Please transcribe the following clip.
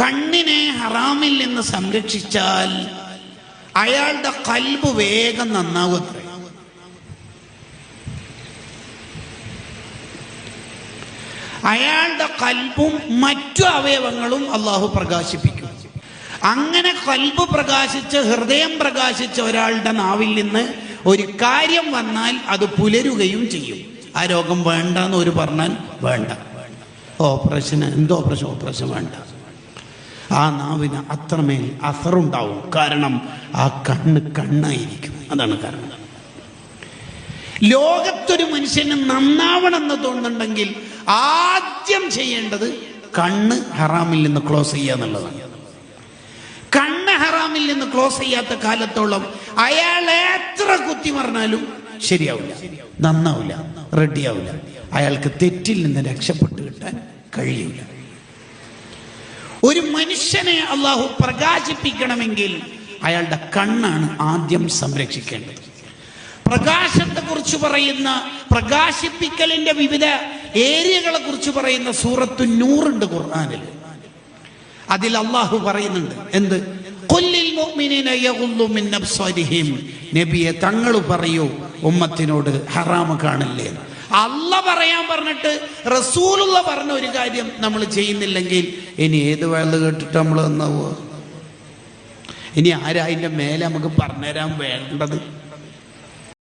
കണ്ണിനെ ഹറാമിൽ നിന്ന് സംരക്ഷിച്ചാൽ അയാളുടെ ഖൽബ് വേഗം നന്നാവും. അയാളുടെ ഖൽബും മറ്റു അവയവങ്ങളും അള്ളാഹു പ്രകാശിപ്പിക്കും. അങ്ങനെ ഖൽബ് പ്രകാശിച്ച് ഹൃദയം പ്രകാശിച്ച ഒരാളുടെ നാവിൽ നിന്ന് ഒരു കാര്യം വന്നാൽ അത് പുലരുകയും ചെയ്യും. ആ രോഗം വേണ്ടെന്ന് ഒരു പറഞ്ഞാൽ വേണ്ട, ഓപ്പറേഷൻ ഓപ്പറേഷൻ വേണ്ട. ആ നാവിന് അത്രമേൽ അസറുണ്ടാവും. കാരണം ആ കണ്ണായിരിക്കും. അതാണ് കാരണം. ലോകത്തൊരു മനുഷ്യന് നന്നാവണമെന്ന് തോന്നുന്നുണ്ടെങ്കിൽ ആദ്യം ചെയ്യേണ്ടത് കണ്ണ് ഹറാമിൽ നിന്ന് ക്ലോസ് ചെയ്യുക എന്നുള്ളതാണ്. കണ്ണ് ഹറാമിൽ നിന്ന് ക്ലോസ് ചെയ്യാത്ത കാലത്തോളം അയാൾ എത്ര കുത്തി പറഞ്ഞാലും ശരിയാവില്ല, നന്നാവില്ല, റെഡിയാവില്ല. അയാൾക്ക് തെറ്റിൽ നിന്ന് രക്ഷപ്പെട്ടു കിട്ടാൻ കഴിയില്ല. ഒരു മനുഷ്യനെ അള്ളാഹു പ്രകാശിപ്പിക്കണമെങ്കിൽ അയാളുടെ കണ്ണാണ് ആദ്യം സംരക്ഷിക്കേണ്ടത്. പ്രകാശത്തെ കുറിച്ച് പറയുന്ന, പ്രകാശിപ്പിക്കലിന്റെ വിവിധ ഏരിയകളെ കുറിച്ച് പറയുന്ന സൂറത്തു നൂറുണ്ട് ഖുർആനിൽ. അതിൽ അള്ളാഹു പറയുന്നുണ്ട് എന്ത്? ഖുല്ലിൽ മുഅ്മിനീന യഗുദ്ദു മിൻ അബ്സാരിഹിം. നബിയെ തങ്ങൾ പറയൂ ഉമ്മത്തിനോട് ഹറാമ് കാണില്ലേ. അള്ളാഹ് പറയാൻ പറഞ്ഞിട്ട് റസൂലുള്ള പറഞ്ഞ ഒരു കാര്യം നമ്മൾ ചെയ്യുന്നില്ലെങ്കിൽ ഇനി ഏത് വേള കേട്ടിട്ട് നമ്മൾ നന്നാവുക? ഇനി ആരാ അതിന്റെ മേലെ നമുക്ക് പറഞ്ഞുതരാൻ വേണ്ടത്?